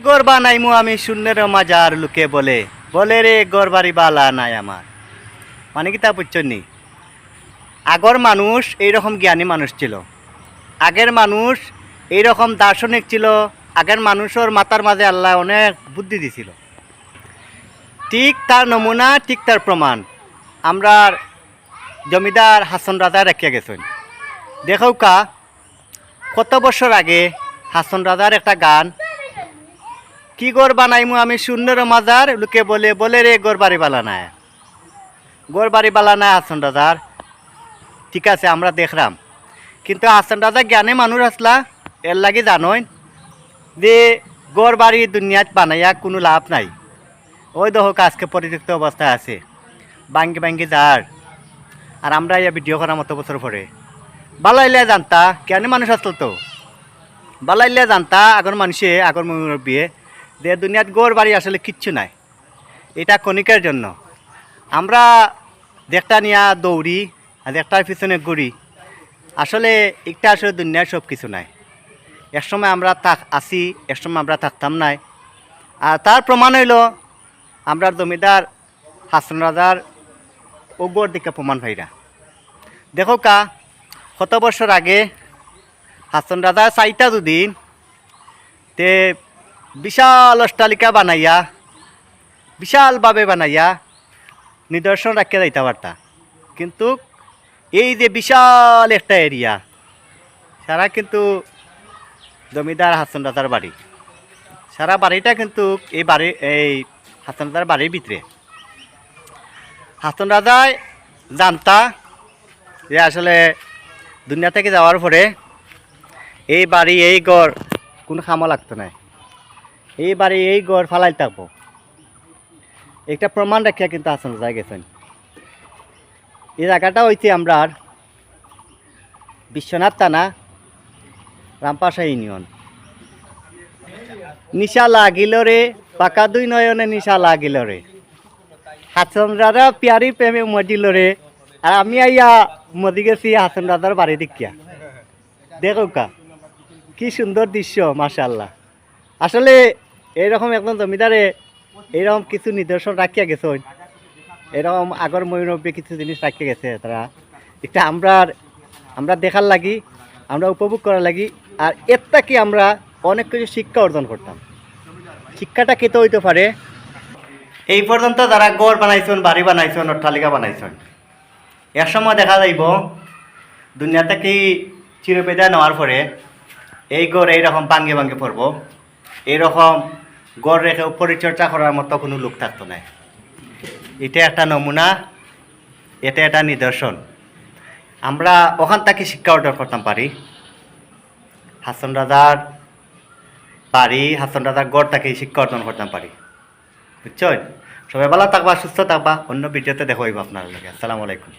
গড় বানাইমু আমি শূন্যের মাজার লোকে বলে বলে রে গড় বাড়ি বালা নাই আমার। মানে কি তা বুঝছনি? আগর মানুষ এইরকম জ্ঞানী মানুষ ছিল, আগের মানুষ এইরকম দার্শনিক ছিল, আগের মানুষের মাথার মাঝে আল্লাহ অনেক বুদ্ধি দিছিল। ঠিক তার নমুনা, ঠিক তার প্রমাণ আমরা জমিদার হাসন রাজা রেখে গেছেন। দেখো কা কত বছর আগে হাসন রাজার একটা গান, কি গড় বানাইমু আমি শূন্যের মাজার লোকে বলে বলে রে গড় বাড়ি বালা নাই। গড় বাড়ি বালা নাই হাসন রাজার, ঠিক আছে আমরা দেখলাম, কিন্তু হাসন রাজা জ্ঞানে মানুষ আসলা, এর লাগে জানোই যে গড় বাড়ি দুনিয়াত বানাইয়া কোনো লাভ নাই। ওই দেখো আজকে পরিত্যক্ত অবস্থায় আছে, বাঙ্গি বাঙ্গি যার। আর আমরা ইয়া ভিডিও করার মতো বছর পরে বালাইলে জানতা জ্ঞানী মানুষ আসলো তো, বালাইলে জানতা আগর মানুষে আগর বিয়ে যে দুনিয়াত গড় বাড়ি আসলে কিচ্ছু নাই, এটা ক্ষণিকের জন্য। আমরা দেখটা নিয়া দৌড়ি আর একটার পিছনে ঘুরি, আসলে একটা আসলে দুনিয়ার সব কিছু নাই। একসময় আমরা আছি, একসময় আমরা থাকতাম নাই। আর তার প্রমাণ হইল আমরা জমিদার হাসন রাজার ওগর দিকে প্রমাণ ভাইরা। দেখো কা কত বছর আগে হাসন রাজা চাইটা দুদিন তে বিশাল অট্টালিকা বানাইয়া, বিশালভাবে বানাইয়া নিদর্শন রাখিয়া যাইতে পারতা, কিন্তু এই যে বিশাল একটা এরিয়া সারা কিন্তু জমিদার হাসন রাজার বাড়ি, সারা বাড়িটা কিন্তু এই হাসন রাজার বাড়ির ভিতরে। হাসন রাজায় জানতা যে আসলে দুনিয়া থেকে যাওয়ার পরে এই বাড়ি এই গড় কোনো খামা লাগতো না, এই বাড়ি এই গড় ফালাই থাকবো, একটা প্রমাণ রাখিয়া কিন্তু হাসন রাজা গেছেন। এই জায়গাটা হইছে আমরা বিশ্বনাথ থানা, রামপাশা ইউনিয়ন। নিশা লাগিল রে পাকা দুই নয়নে নিশা লাগিল রে, হাসন রাজা পিয়ারি প্রেমে মজিল রে। আর আমি আইয়া মদি গেছি হাসন রাজার বাড়ি দেখিয়া। দেখো কা কি সুন্দর দৃশ্য, মাশাআল্লাহ। আসলে এইরকম একজন জমিদারে এইরকম কিছু নিদর্শন রাখিয়া গেছে, এরকম আগর ময়ূরব্বী কিছু জিনিস রাখিয়া গেছে তারা। এটা আমরা দেখার লাগি, আমরা উপভোগ করার লাগি, আর এর থেকে আমরা অনেক কিছু শিক্ষা অর্জন করতাম। শিক্ষাটা কেতে হইতে পারে, এই পর্যন্ত যারা গড় বানাইছেন, বাড়ি বানাইছেন, অট্টালিকা বানাইছেন, এর সময় দেখা যাইব দুনিয়া থেকে চিরবিদায় নেওয়ার পরে এই গড় এইরকম ভাঙ্গে ভাঙ্গে পড়ব, এইরকম গড় রেখে পরিচর্যা করার মতো কোনো লোক থাকতো না। এটা একটা নমুনা, এটা একটা নিদর্শন। আমরা ওখান থেকে শিক্ষা অর্জন করতাম পারি। হাসন রাজার বাড়ি, হাসন রাজার গড় থেকে শিক্ষা অর্জন করতাম পারি, বুঝছেন? সবাই ভালো থাকবা, সুস্থ থাকবা। অন্য ভিডিওতে দেখো আপনার লগে। আসসালামু আলাইকুম।